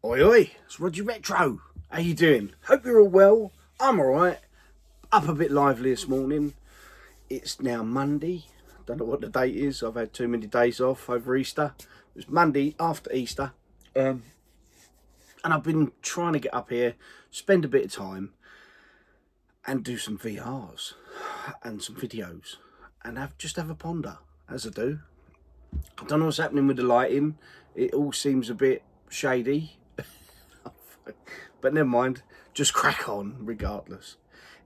Oi oi, it's Roger Retro. How you doing? Hope you're all well. I'm alright. Up a bit lively this morning. It's now Monday. Don't know what the date is. I've had too many days off over Easter. It was Monday after Easter. And I've been trying to get up here, spend a bit of time and do some VRs and some videos and just have a ponder, as I do. I don't know what's happening with the lighting. It all seems a bit shady. But never mind, just crack on regardless.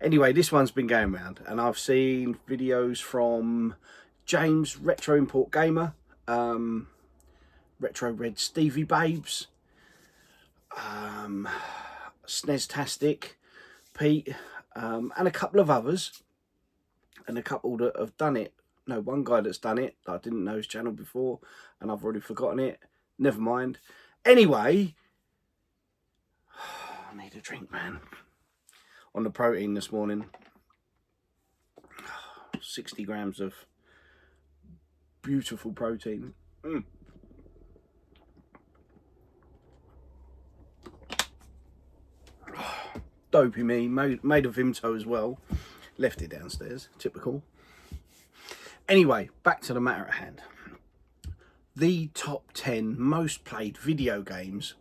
Anyway, this one's been going around and I've seen videos from James, Retro Import Gamer, Retro Red Stevie Babes, Sneztastic, Pete, and a couple of others, and a couple that have done it. No, one guy that's done it, I didn't know his channel before, and I've already forgotten it. Never mind. Anyway, I need a drink, man. On the protein this morning, 60 grams of beautiful protein. Dopey me, made of Vimto as well. Left it downstairs, typical. Anyway, back to the matter at hand. The top 10 most played video games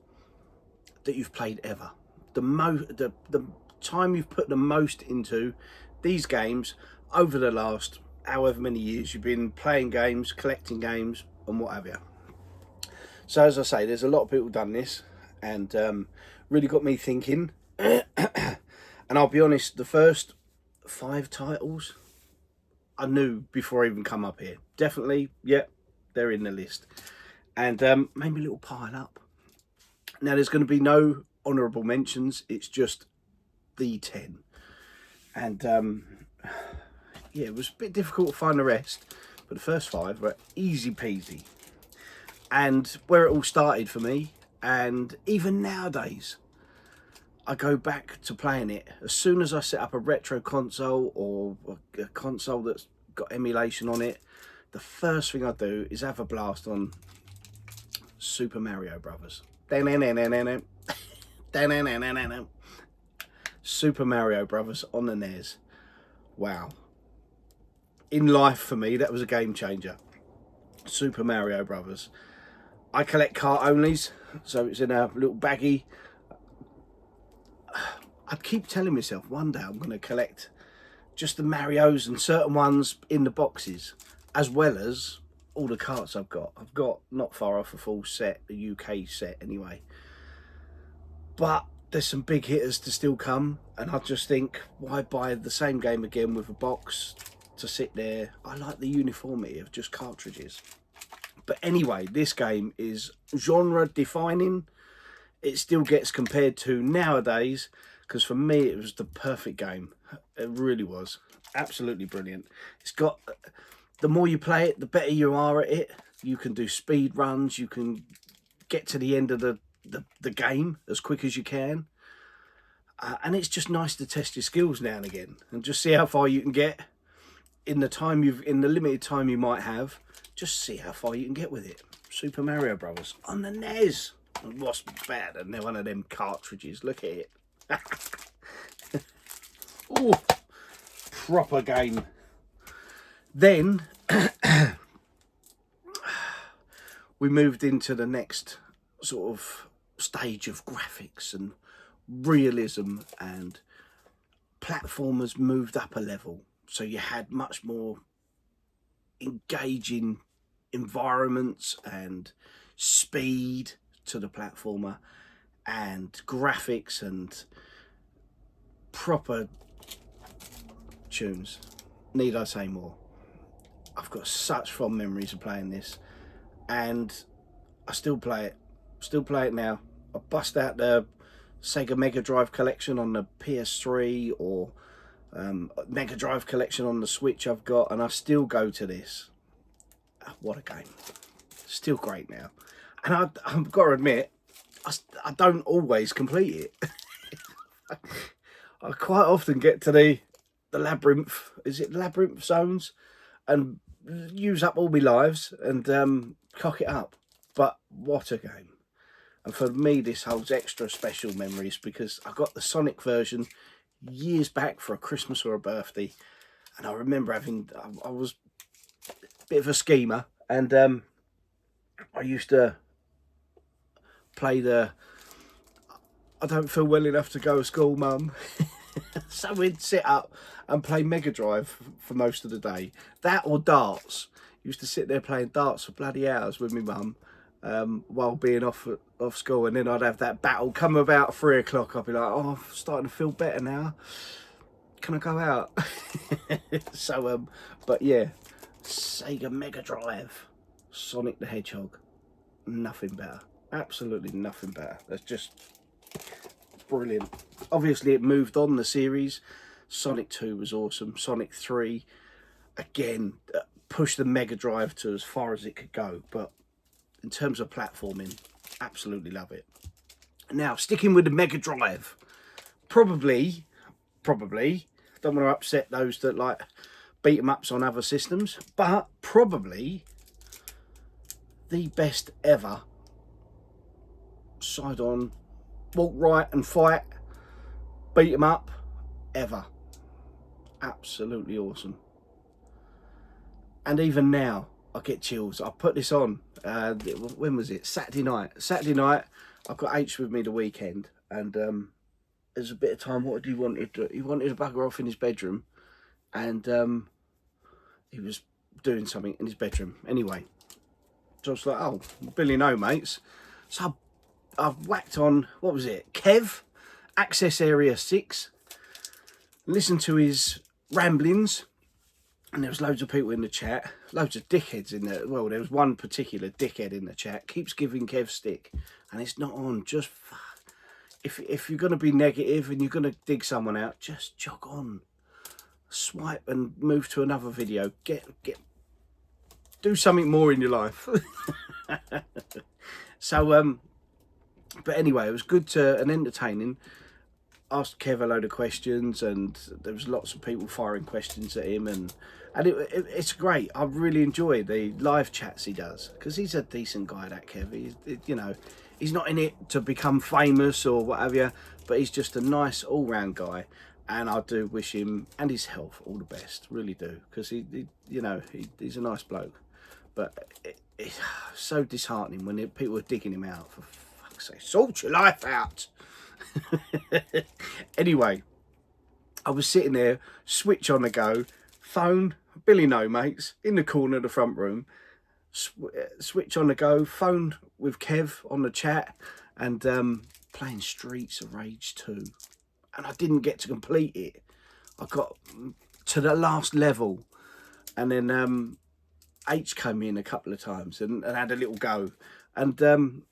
that you've played ever. The time you've put the most into these games over the last however many years you've been playing games, collecting games and what have you. So as I say, there's a lot of people done this and really got me thinking. And I'll be honest, the first 5 titles I knew before I even come up here. Definitely, yep, they're in the list. And made me a little pile up. Now there's going to be no honourable mentions, it's just the 10. And yeah, it was a bit difficult to find the rest, but the first 5 were easy peasy. And where it all started for me, and even nowadays, I go back to playing it. As soon as I set up a retro console or a console that's got emulation on it, the first thing I do is have a blast on Super Mario Brothers. Super Mario Brothers on the NES. Wow. In life for me, that was a game changer. Super Mario Brothers. I collect cart onlys, so it's in a little baggie. I keep telling myself one day I'm going to collect just the Marios and certain ones in the boxes, as well as all the carts I've got. I've got not far off a full set, a UK set anyway. But there's some big hitters to still come, and I just think, why buy the same game again with a box to sit there? I like the uniformity of just cartridges. But anyway, this game is genre defining. It still gets compared to nowadays, because for me it was the perfect game. It really was absolutely brilliant. It's got, the more you play it, the better you are at it. You can do speed runs, you can get to the end of the game as quick as you can, and it's just nice to test your skills now and again and just see how far you can get in the limited time you might have. Just see how far you can get with it. Super Mario Brothers on the NES. What's better than one of them cartridges? Look at it. Oh, proper game. Then we moved into the next sort of stage of graphics and realism, and platformers moved up a level. So you had much more engaging environments and speed to the platformer and graphics and proper tunes. Need I say more? I've got such fond memories of playing this, and I still play it now. I bust out the Sega Mega Drive collection on the PS3 or Mega Drive collection on the Switch I've got, and I still go to this. What a game. Still great now. And I've got to admit, I don't always complete it. I quite often get to the labyrinth, is it labyrinth zones, and use up all my lives and cock it up. But what a game. And for me, this holds extra special memories because I got the Sonic version years back for a Christmas or a birthday. And I remember I was a bit of a schemer. And I used to play I don't feel well enough to go to school, Mum. So we'd sit up and play Mega Drive for most of the day. That or darts. Used to sit there playing darts for bloody hours with my mum while being off school. And then I'd have that battle. Come about 3 o'clock, I'd be like, oh, I'm starting to feel better now. Can I go out? So, but yeah, Sega Mega Drive, Sonic the Hedgehog. Nothing better. Absolutely nothing better. That's just brilliant. Obviously it moved on the series. Sonic 2 was awesome. Sonic 3 again pushed the Mega Drive to as far as it could go, but in terms of platforming, absolutely love it. Now sticking with the Mega Drive, probably don't want to upset those that like beat 'em ups on other systems, but probably the best ever side on walk right and fight beat 'em up ever. Absolutely awesome. And even now I get chills. I put this on when was it? Saturday night. I've got H with me the weekend, and there's a bit of time. What did he wanted? He wanted to bugger off in his bedroom, and he was doing something in his bedroom anyway. So I was like, oh, Billy no mates. So I've whacked on, what was it, Kev Access Area 6, listened to his ramblings, and there was loads of people in the chat, loads of dickheads in there. Well, there was one particular dickhead in the chat, keeps giving Kev stick, and it's not on. Just if you're going to be negative and you're going to dig someone out, just jog on, swipe and move to another video. Do something more in your life. So but anyway, it was good and entertaining. Asked Kev a load of questions, and there was lots of people firing questions at him, and it's great. I really enjoy the live chats he does, because he's a decent guy, that Kev. He's not in it to become famous or whatever, but he's just a nice all-round guy, and I do wish him and his health all the best, really do, because he's a nice bloke. But it's so disheartening when people are digging him out. For fuck's sake, sort your life out. Anyway, I was sitting there, switch on the go, phone, Billy no mates, in the corner of the front room, switch on the go, phone with Kev on the chat, and playing Streets of Rage 2. And I didn't get to complete it. I got to the last level, and then H came in a couple of times and had a little go, and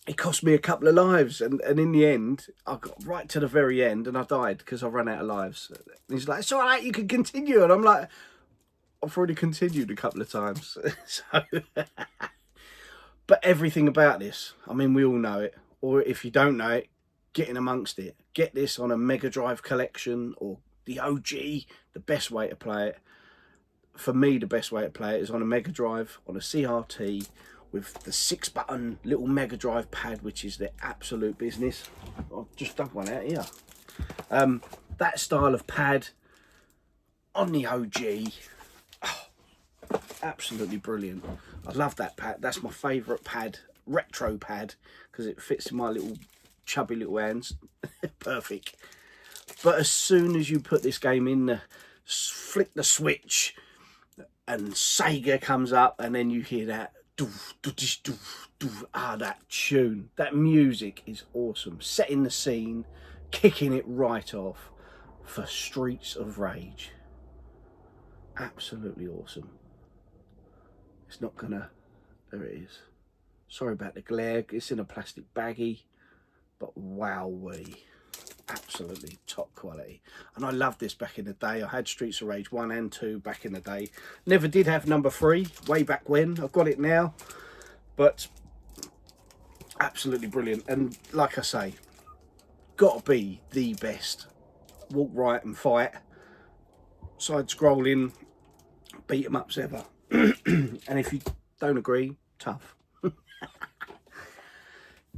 it cost me a couple of lives, and in the end I got right to the very end and I died because I ran out of lives. And he's like, it's all right, you can continue, and I'm like, I've already continued a couple of times. So but everything about this, I mean, we all know it, or if you don't know it, get in amongst it. Get this on a Mega Drive collection or the OG. The best way to play it, for me, the best way to play it is on a Mega Drive, on a CRT, with the 6-button little Mega Drive pad, which is the absolute business. I've just done one out here. That style of pad on the OG, oh, absolutely brilliant. I love that pad. That's my favourite pad, retro pad, because it fits in my little chubby little hands. Perfect. But as soon as you put this game in, flick the switch, and Sega comes up, and then you hear that. That tune, that music is awesome. Setting the scene, kicking it right off for Streets of Rage. Absolutely awesome. It's not gonna, there it is. Sorry about the glare, it's in a plastic baggie, but wowee. Absolutely top quality. And I loved this back in the day. I had Streets of Rage 1 and 2 back in the day. Never did have number 3 way back when. I've got it now, but absolutely brilliant. And like I say, gotta be the best walk right and fight side scrolling beat 'em ups ever. And if you don't agree, tough.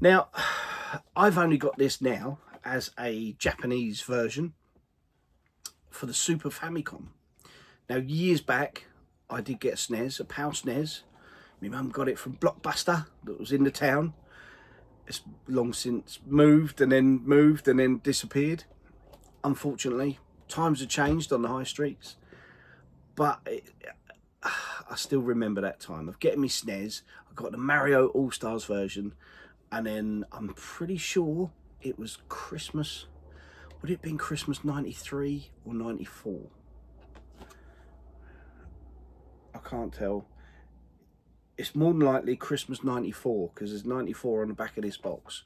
Now, I've only got this now as a Japanese version for the Super Famicom. Now, years back, I did get a SNES, a PAL SNES. My mum got it from Blockbuster that was in the town. It's long since moved and then disappeared. Unfortunately, times have changed on the high streets. But I still remember that time of getting me SNES. I got the Mario All-Stars version. And then I'm pretty sure it was Christmas. Would it have been Christmas 93 or 94? I can't tell. It's more than likely Christmas 94 because there's 94 on the back of this box.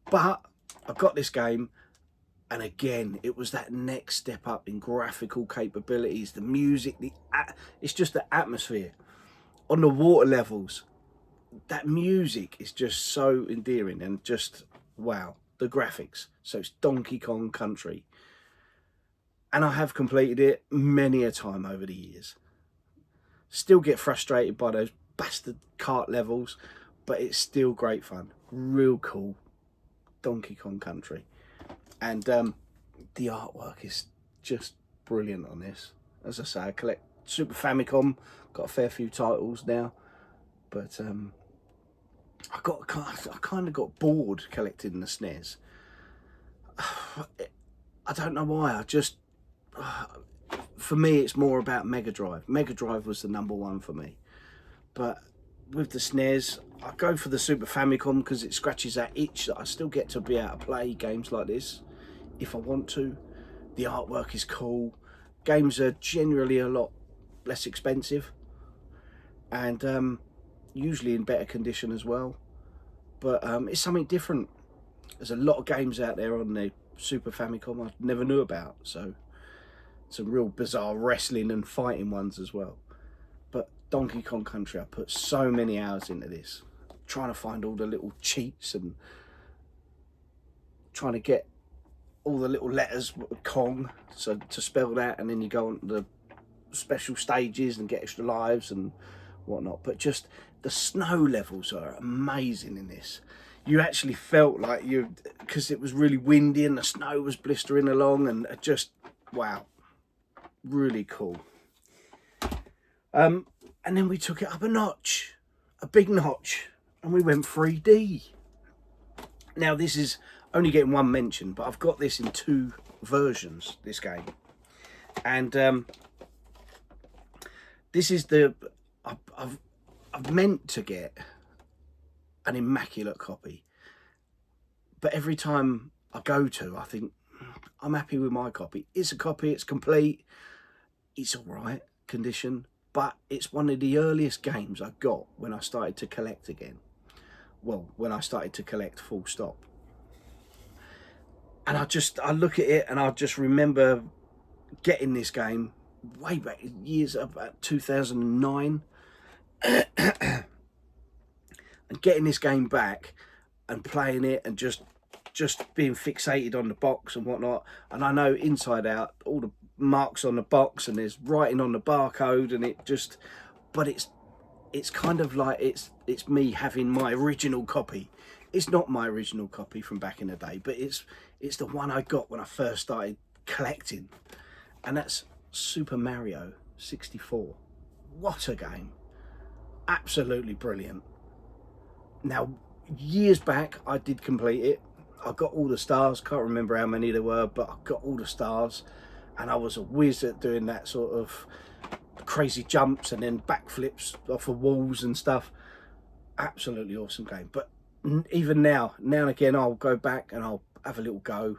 But I got this game, and again, it was that next step up in graphical capabilities, the music, it's just the atmosphere on the water levels. That music is just so endearing, and just wow, the graphics. So it's Donkey Kong Country, and I have completed it many a time over the years. Still get frustrated by those bastard kart levels, but it's still great fun. Real cool Donkey Kong Country. And the artwork is just brilliant on this. As I say, I collect Super Famicom, got a fair few titles now, but I kind of got bored collecting the SNES. I don't know why. I just for me, it's more about Mega Drive. Mega Drive was the #1 for me. But with the SNES, I go for the Super Famicom because it scratches that itch that I still get to be able to play games like this if I want to. The artwork is cool. Games are generally a lot less expensive, and usually in better condition as well. But it's something different. There's a lot of games out there on the Super Famicom I never knew about. So some real bizarre wrestling and fighting ones as well. But Donkey Kong Country, I put so many hours into this, trying to find all the little cheats and trying to get all the little letters Kong, so to spell that, and then you go on to the special stages and get extra lives and whatnot. But just the snow levels are amazing in this. You actually felt like because it was really windy and the snow was blistering along, and just wow, really cool. And then we took it up a notch, a big notch, and we went 3D. Now this is only getting one mention, but I've got this in 2 versions, this game. And this is I've meant to get an immaculate copy, but every time I go to, I think I'm happy with my copy. It's a copy, it's complete, it's all right condition, but it's one of the earliest games I got when I started to collect again. Well, when I started to collect full stop. And I look at it and I just remember getting this game way back years, about 2009, and getting this game back and playing it and just being fixated on the box and whatnot. And I know inside out all the marks on the box, and there's writing on the barcode, and but it's kind of like it's me having my original copy. It's not my original copy from back in the day, but it's the one I got when I first started collecting, and that's Super Mario 64. What a game. Absolutely brilliant. Now, years back, I did complete it. I got all the stars. Can't remember how many there were, but I got all the stars, and I was a whiz at doing that sort of crazy jumps and then backflips off of walls and stuff. Absolutely awesome game. But even now and again, I'll go back and I'll have a little go.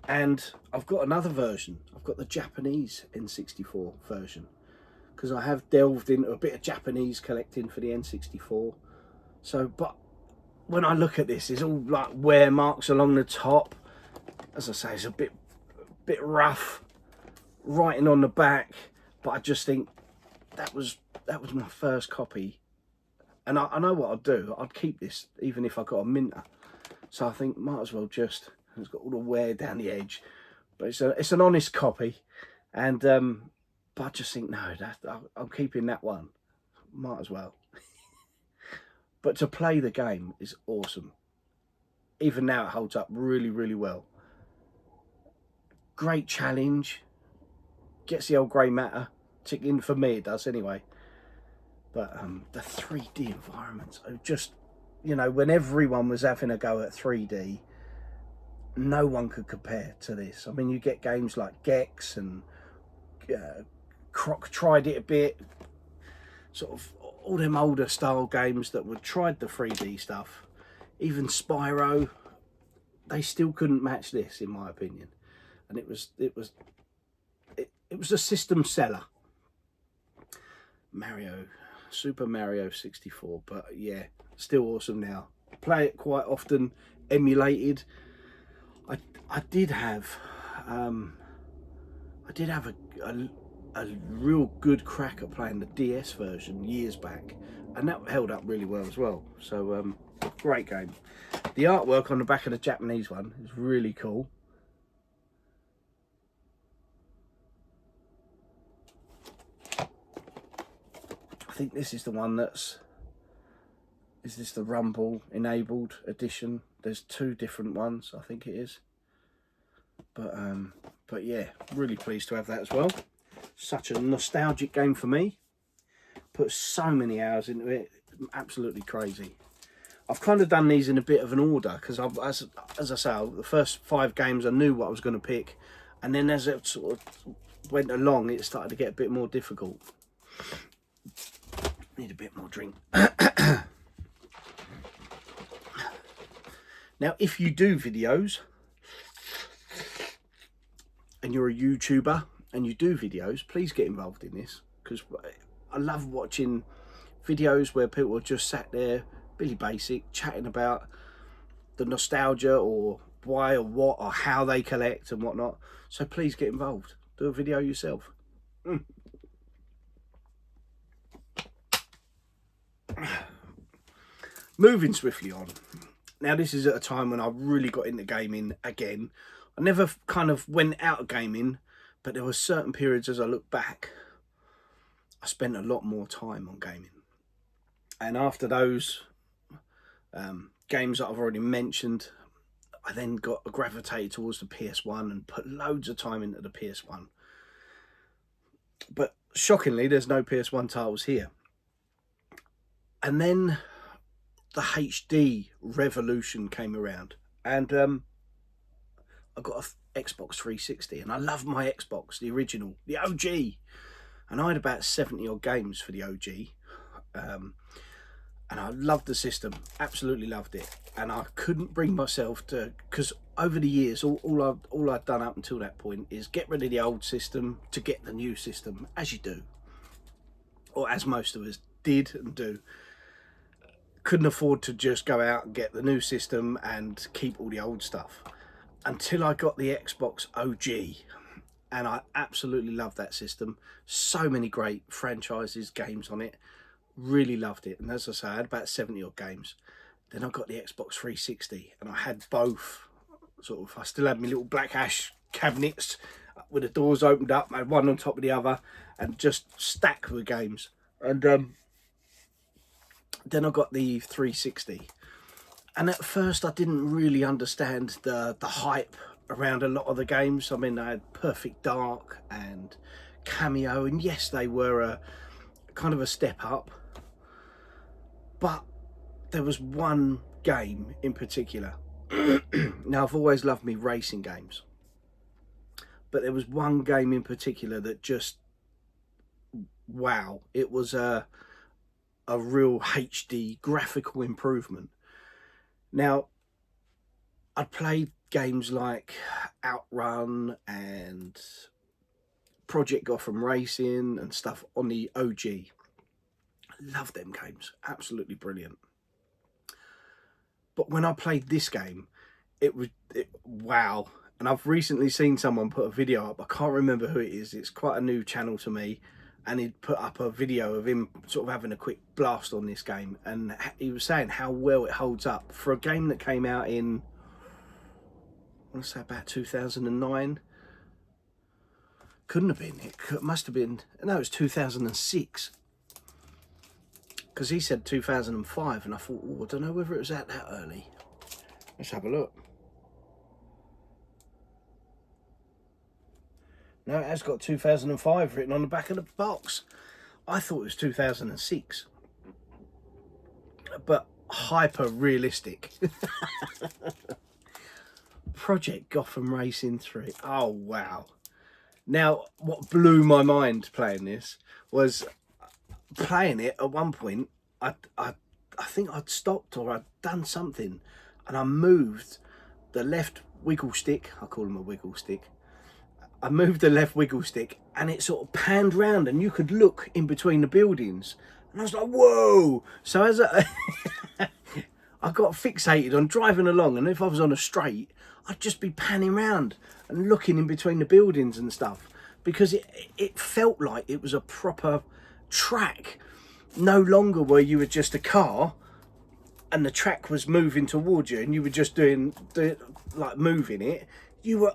And I've got another version. I've got the Japanese N64 version, because I have delved into a bit of Japanese collecting for the N64. So, but when I look at this, it's all like wear marks along the top. As I say, it's a bit rough, writing on the back. But I just think that was my first copy, and I know what I'd do. I'd keep this even if I got a minter. So I think might as well just. It's got all the wear down the edge, but it's an honest copy, and but I just think no, I'm keeping that one. Might as well. But to play the game is awesome. even now it holds up really, really well. Great challenge. Gets the old grey matter ticking, for me it does anyway. But the 3D environments are just, you know, when everyone was having a go at 3D, no one could compare to this. I mean, you get games like Gex, and Croc tried it a bit, sort of all them older style games that were tried the 3D stuff. Even Spyro, they still couldn't match this, in my opinion. And it was a system seller. Super Mario 64, but yeah, still awesome now. Play it quite often, emulated. I did have a real good crack at playing the DS version years back, and that held up really well as well. So great game. The artwork on the back of the Japanese one is really cool. I think this is the one that's, is this the Rumble enabled edition? There's two different ones, I think it is. But yeah, really pleased to have that as well. Such a nostalgic game for me. Put so many hours into it, absolutely crazy. I've kind of done these in a bit of an order, because as I say, the first 5 games I knew what I was going to pick, and then as it sort of went along, it started to get a bit more difficult. Need a bit more drink. Now, if you do videos, and you're a YouTuber and you do videos, please get involved in this, because I love watching videos where people are just sat there, really basic, chatting about the nostalgia, or why or what or how they collect and whatnot. So please get involved. Do a video yourself. Moving swiftly on. Now, this is at a time when I really got into gaming again. I never kind of went out of gaming, but there were certain periods as I look back, I spent a lot more time on gaming. And after those games that I've already mentioned, I then got gravitated towards the PS1 and put loads of time into the PS1. But shockingly, there's no PS1 titles here. And then the HD revolution came around, and I got a Xbox 360, and I love my Xbox, the original, the OG. And I had about 70 odd games for the OG. And I loved the system, absolutely loved it. And I couldn't bring myself to, because over the years, all I'd done up until that point is get rid of the old system to get the new system, as you do. Or as most of us did and do. Couldn't afford to just go out and get the new system and keep all the old stuff. Until I got the Xbox OG. And I absolutely loved that system. So many great franchises, games on it. Really loved it. And as I say, I had about 70 odd games. Then I got the Xbox 360, and I had both. Sort of, I still had my little black ash cabinets with the doors opened up. I had one on top of the other, and just stacked with games. And then I got the 360. And at first I didn't really understand the hype around a lot of the games. I mean, I had Perfect Dark and Cameo, and yes, they were a kind of a step up. But there was one game in particular. Now, I've always loved me racing games. But there was one game in particular that just, wow, it was a real HD graphical improvement. Now, I'd played games like Outrun and Project Gotham Racing and stuff on the OG. I love them games, absolutely brilliant. But when I played this game, wow. And I've recently seen someone put a video up, I can't remember who it is, it's quite a new channel to me, and he'd put up a video of him sort of having a quick blast on this game, and he was saying how well it holds up for a game that came out in, I want to say about 2009. Couldn't have been, it must have been, no, it was 2006. Because he said 2005, and I thought, oh, I don't know whether it was that early. Let's have a look. No, it has got 2005 written on the back of the box. I thought it was 2006. But hyper realistic. Project Gotham Racing 3. Oh, wow. Now, what blew my mind playing this was playing it at one point. I think I'd stopped or I'd done something, and I moved the left wiggle stick. I call them a wiggle stick. I moved the left wiggle stick, and it sort of panned round, and you could look in between the buildings. And I was like, whoa! So as I got fixated on driving along, and if I was on a straight, I'd just be panning round and looking in between the buildings and stuff, because it felt like it was a proper track, no longer where you were just a car and the track was moving towards you and you were just doing like moving it. You were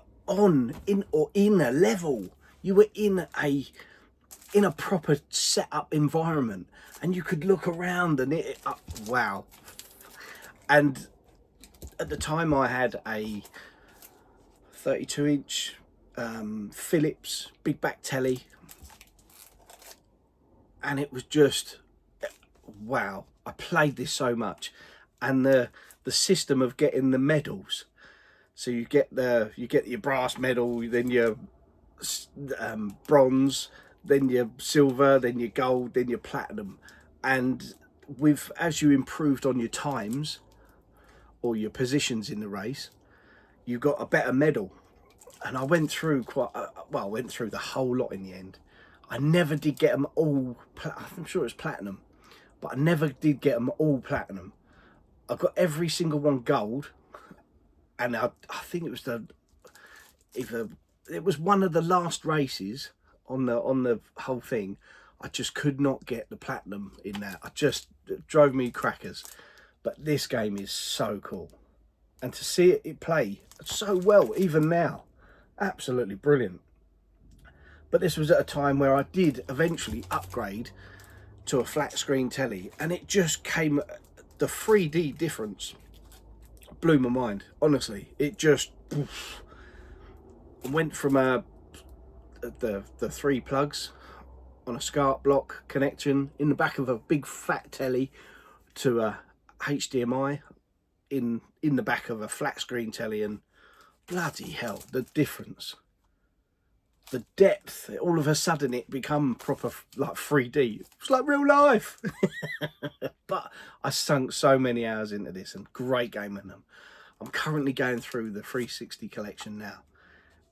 in a level. You were in a proper set up environment, and you could look around and wow. And at the time I had a 32-inch Philips big back telly, and it was just wow. I played this so much, and the system of getting the medals. So you get your brass medal, then your bronze, then your silver, then your gold, then your platinum, and as you improved on your times or your positions in the race, you got a better medal. And I went through I went through the whole lot in the end. I never did get them all. I'm sure it was platinum, but I never did get them all platinum. I got every single one gold, and I think it was it was one of the last races on the whole thing. I just could not get the platinum in that. It drove me crackers. But this game is so cool, and to see it play so well even now, absolutely brilliant. But this was at a time where I did eventually upgrade to a flat screen telly, and it just came, the 3D difference blew my mind. Honestly, it just went from the 3 plugs on a SCART block connection in the back of a big fat telly to a HDMI in the back of a flat screen telly, and bloody hell, the difference, the depth, all of a sudden it become proper like 3D. It's like real life. But I sunk so many hours into this, and great game in them. I'm currently going through the 360 collection now,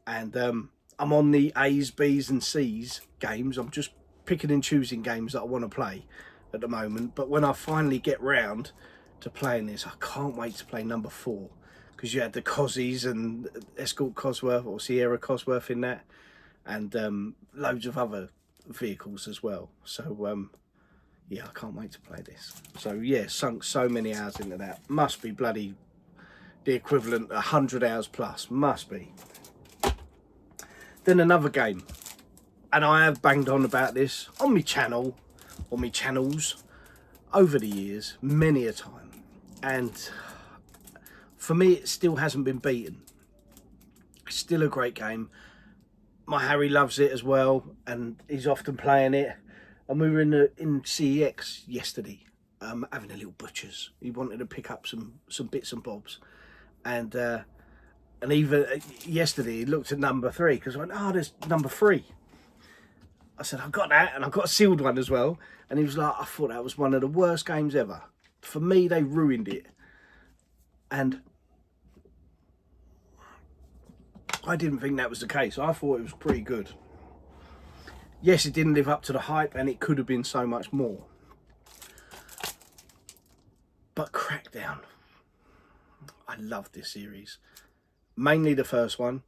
and I'm on the A's, B's and C's games. I'm just picking and choosing games that I want to play at the moment, but when I finally get round to playing this, I can't wait to play number 4, because you had the Cossies and Escort Cosworth or Sierra Cosworth in that, and loads of other vehicles as well. So yeah, I can't wait to play this. So yeah, sunk so many hours into that. Must be bloody the equivalent 100 hours plus, must be. Then another game, and I have banged on about this on my channel, or my channels, over the years, many a time. And for me, it still hasn't been beaten. It's still a great game. My Harry loves it as well, and he's often playing it. And we were in CEX yesterday, having a little butcher's. He wanted to pick up some bits and bobs, and even yesterday he looked at number 3, because I went, oh, there's number 3. I said, I've got that, and I've got a sealed one as well. And he was like, I thought that was one of the worst games ever. For me, they ruined it. And I didn't think that was the case. I thought it was pretty good. Yes, it didn't live up to the hype, and it could have been so much more. But Crackdown, I love this series. Mainly the first one,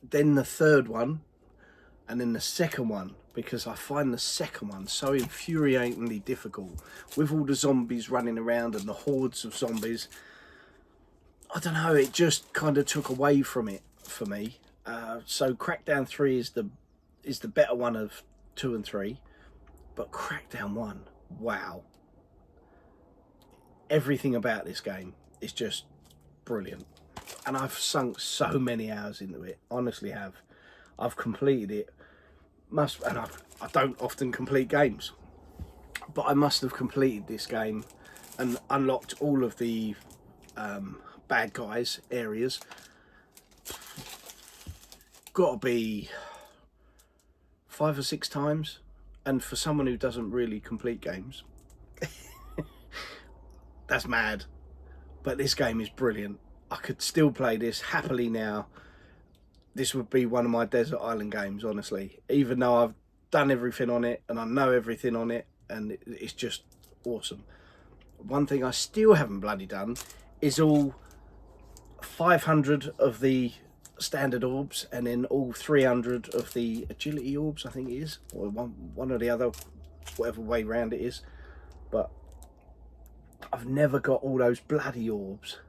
then the third one, and then the second one, because I find the second one so infuriatingly difficult, with all the zombies running around and the hordes of zombies. I don't know, it just kind of took away from it for me. So Crackdown 3 is the better one of 2 and 3, but Crackdown 1, wow. Everything about this game is just brilliant. And I've sunk so many hours into it, honestly have. I've completed it, I don't often complete games, but I must have completed this game and unlocked all of the bad guys areas. Got to be 5 or 6 times, and for someone who doesn't really complete games, that's mad. But this game is brilliant. I could still play this happily now. This would be one of my desert island games, honestly, even though I've done everything on it and I know everything on it, and it's just awesome. One thing I still haven't bloody done is all 500 of the standard orbs, and then all 300 of the agility orbs, I think it is, or one or the other, whatever way round it is. But I've never got all those bloody orbs,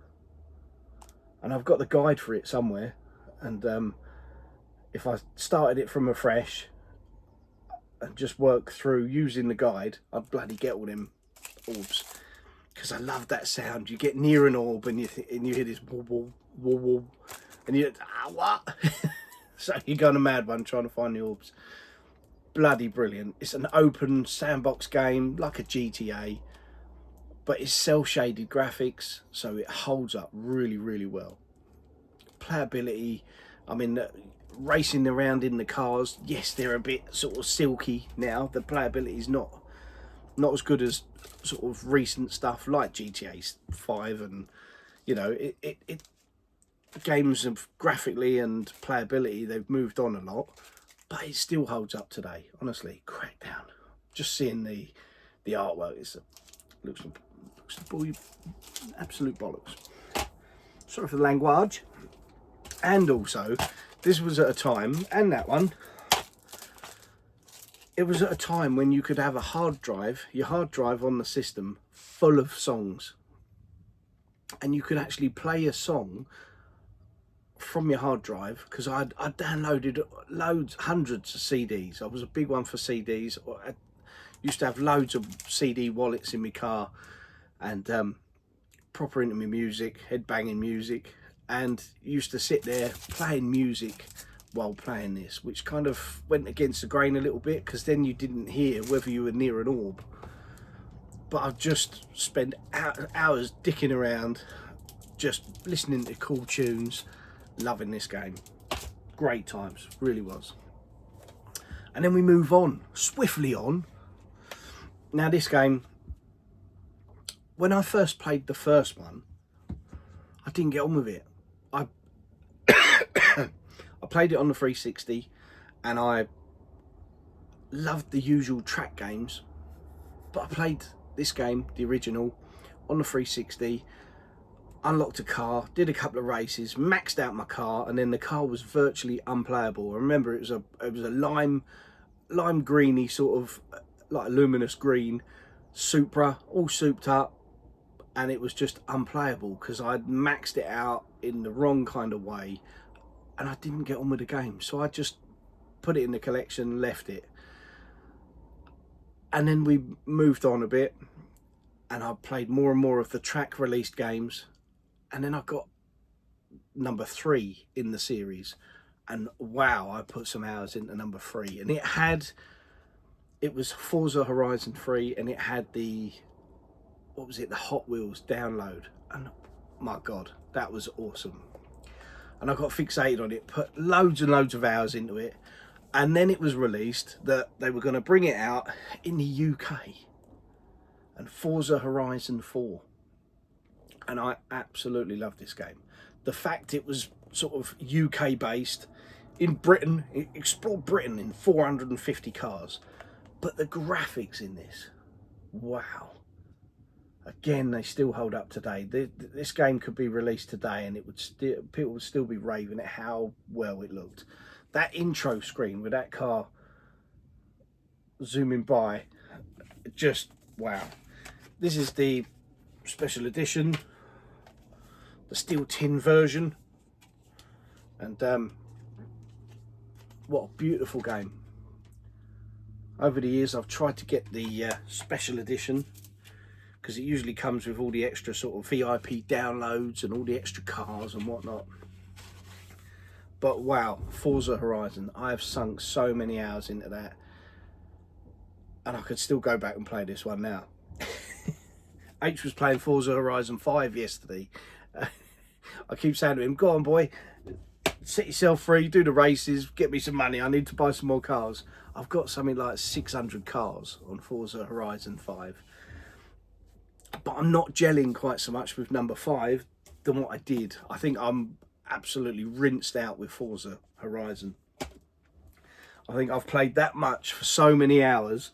and I've got the guide for it somewhere. And if I started it from afresh and just work through using the guide, I'd bloody get all them orbs, because I love that sound. You get near an orb and you hear this woo woo woo woo, and you what? So you go on a mad one trying to find the orbs. Bloody brilliant. It's an open sandbox game like a GTA, but it's cel-shaded graphics, so it holds up really, really well. Playability, I mean, racing around in the cars, yes, they're a bit sort of silky now. The playability is not as good as sort of recent stuff like GTA 5, and you know, games of graphically and playability, they've moved on a lot, but it still holds up today, honestly. Crackdown, just seeing the artwork, looks absolute bollocks. Sorry for the language. And also, this was at a time, and that one, it was at a time when you could have your hard drive on the system full of songs, and you could actually play a song from your hard drive, because I downloaded hundreds of CDs. I was a big one for CDs. I used to have loads of CD wallets in my car, and proper into my music, head banging music, and used to sit there playing music while playing this, which kind of went against the grain a little bit, because then you didn't hear whether you were near an orb. But I've just spent hours dicking around, just listening to cool tunes, loving this game. Great times, really was. And then we move on, swiftly on. Now this game, when I first played the first one, I didn't get on with it. I played it on the 360, and I loved the usual track games, but I played this game, the original, on the 360, unlocked a car, did a couple of races, maxed out my car, and then the car was virtually unplayable. I remember it was a lime greeny, sort of like a luminous green Supra, all souped up, and it was just unplayable because I'd maxed it out in the wrong kind of way, and I didn't get on with the game. So I just put it in the collection, left it, and then we moved on a bit, and I played more and more of the track released games, and then I got number 3 in the series, and wow, I put some hours into number 3, and it was Forza Horizon 3, and it had the Hot Wheels download, and my god, that was awesome. And I got fixated on it, put loads and loads of hours into it, and then it was released that they were going to bring it out in the UK, and Forza Horizon 4, and I absolutely loved this game. The fact it was sort of UK based in Britain, it explored Britain in 450 cars, but the graphics in this, wow. Again, they still hold up today. This game could be released today, and people would still be raving at how well it looked. That intro screen with that car zooming by, just wow. This is the special edition, the steel tin version, and what a beautiful game. Over the years, I've tried to get the special edition, because it usually comes with all the extra sort of VIP downloads and all the extra cars and whatnot. But wow, Forza Horizon, I have sunk so many hours into that, and I could still go back and play this one now. H was playing Forza Horizon 5 yesterday. I keep saying to him, go on boy, set yourself free, do the races, get me some money, I need to buy some more cars. I've got something like 600 cars on Forza Horizon 5. But I'm not gelling quite so much with number 5 than what I did. I think I'm absolutely rinsed out with Forza Horizon. I think I've played that much for so many hours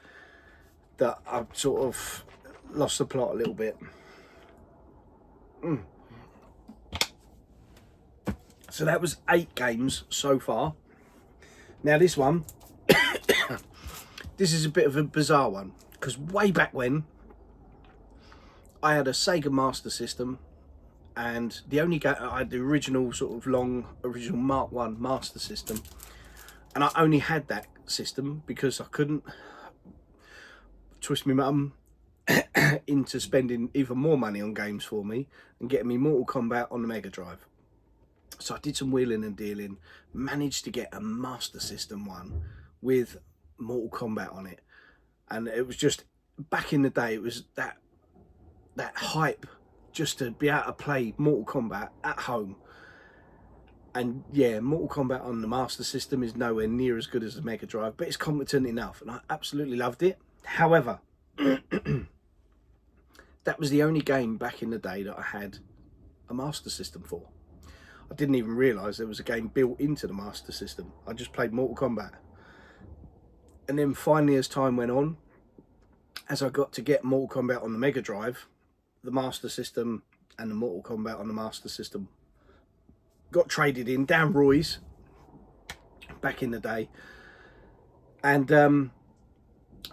that I've sort of lost the plot a little bit. So that was 8 games so far. Now this one, this is a bit of a bizarre one, because way back when I had a Sega Master System, and the only game I had the original sort of original Mark 1 Master System, and I only had that system because I couldn't twist my mum into spending even more money on games for me and getting me Mortal Kombat on the Mega Drive. So I did some wheeling and dealing, managed to get a Master System one with Mortal Kombat on it, and it was just, back in the day, it was that hype just to be able to play Mortal Kombat at home. And yeah, Mortal Kombat on the Master System is nowhere near as good as the Mega Drive, but it's competent enough, and I absolutely loved it. However, that was the only game back in the day that I had a Master System for. I didn't even realise there was a game built into the Master System. I just played Mortal Kombat. And then finally, as time went on, as I got to get Mortal Kombat on the Mega Drive, the Master System and the Mortal Kombat on the Master System got traded in down Roy's back in the day. And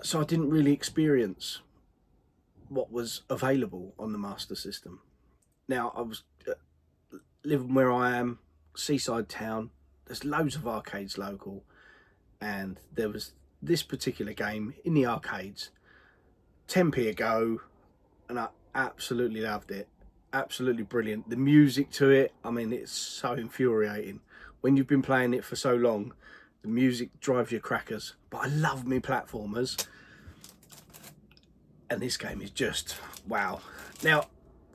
so I didn't really experience what was available on the Master System. Now, I was living where I am, seaside town, there's loads of arcades local, and there was this particular game in the arcades, 10p a go, and I absolutely loved it. Absolutely brilliant. The music to it, I mean, it's so infuriating. When you've been playing it for so long, the music drives you crackers. But I love me platformers, and this game is just wow. Now,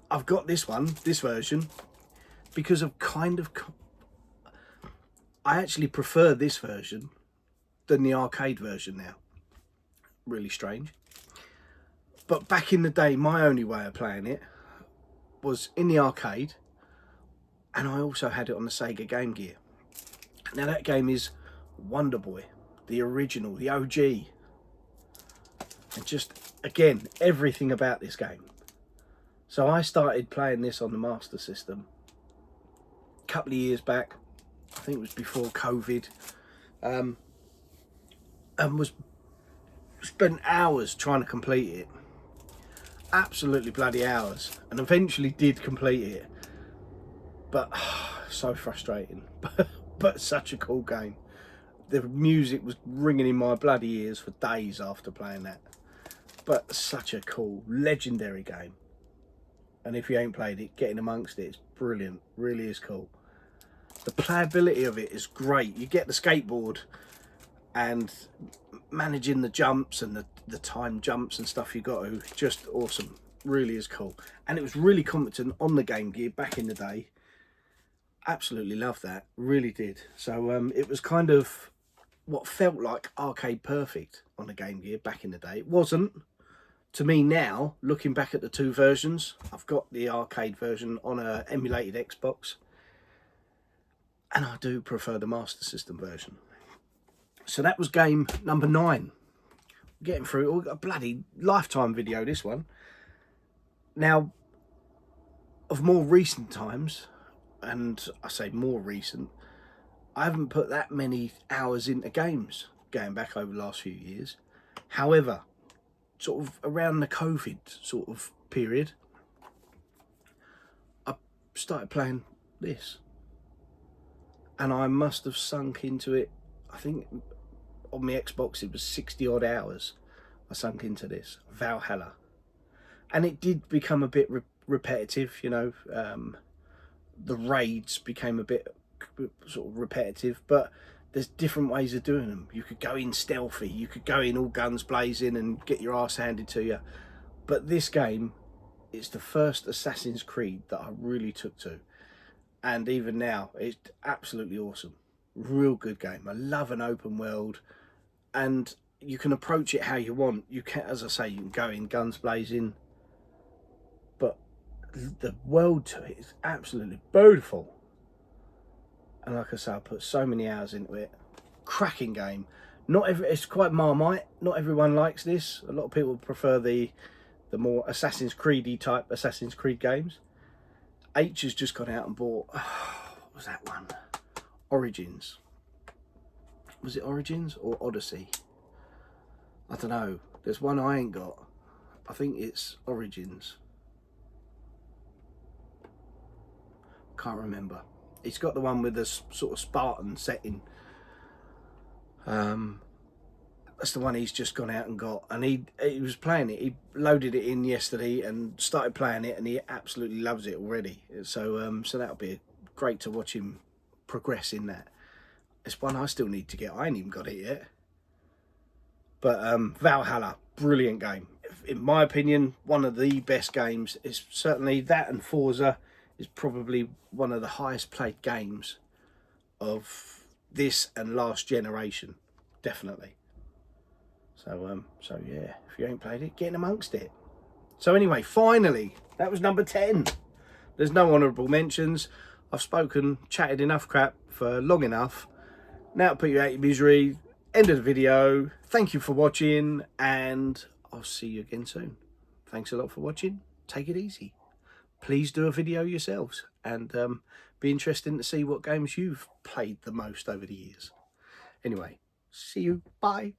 I've got this version, because of I actually prefer this version than the arcade version now. Really strange. But back in the day, my only way of playing it was in the arcade, and I also had it on the Sega Game Gear. Now that game is Wonder Boy, the original, the OG. And just, again, everything about this game. So I started playing this on the Master System a couple of years back. I think it was before COVID. And spent hours trying to complete it. Absolutely bloody hours. And eventually did complete it. But so frustrating. But such a cool game. The music was ringing in my bloody ears for days after playing that. But such a cool, legendary game. And if you ain't played it, getting amongst it, it's brilliant. Really is cool. The playability of it is great. You get the skateboard, and managing the jumps and the time jumps and stuff you got to, just awesome. Really is cool. And it was really competent on the Game Gear back in the day. Absolutely loved that. Really did. So it was kind of what felt like arcade perfect on the Game Gear back in the day. It wasn't. To me now, looking back at the two versions, I've got the arcade version on a emulated Xbox, and I do prefer the Master System version. So that was game number 9. Getting through a bloody lifetime video, this one. Now, of more recent times, and I say more recent, I haven't put that many hours into games going back over the last few years. However, sort of around the COVID sort of period, I started playing this, and I must have sunk into it. I think on my Xbox it was 60 odd hours I sunk into this, Valhalla. And it did become a bit repetitive, you know. The raids became a bit sort of repetitive, but there's different ways of doing them. You could go in stealthy, you could go in all guns blazing and get your ass handed to you. But this game, it's the first Assassin's Creed that I really took to. And even now, it's absolutely awesome. Real good game. I love an open world. And you can approach it how you want. You can, as I say, you can go in guns blazing. But the world to it is absolutely beautiful. And like I say, I put so many hours into it. Cracking game. It's quite Marmite. Not everyone likes this. A lot of people prefer the more Assassin's Creed-y type Assassin's Creed games. H has just gone out and bought, what was that one? Origins. Was it Origins or Odyssey? I don't know. There's one I ain't got. I think it's Origins. Can't remember. He's got the one with the sort of Spartan setting. That's the one he's just gone out and got, and he was playing it. He loaded it in yesterday and started playing it, and he absolutely loves it already. So so that'll be great to watch him progress in that. It's one I still need to get. I ain't even got it yet. But Valhalla, brilliant game. In my opinion, one of the best games. It's certainly that, and Forza is probably one of the highest played games of this and last generation, definitely. So yeah, if you ain't played it, get in amongst it. So anyway, finally, that was number 10. There's no honourable mentions. I've chatted enough crap for long enough. Now to put you out your misery. End of the video. Thank you for watching, and I'll see you again soon. Thanks a lot for watching. Take it easy. Please do a video yourselves, and be interesting to see what games you've played the most over the years. Anyway, see you. Bye.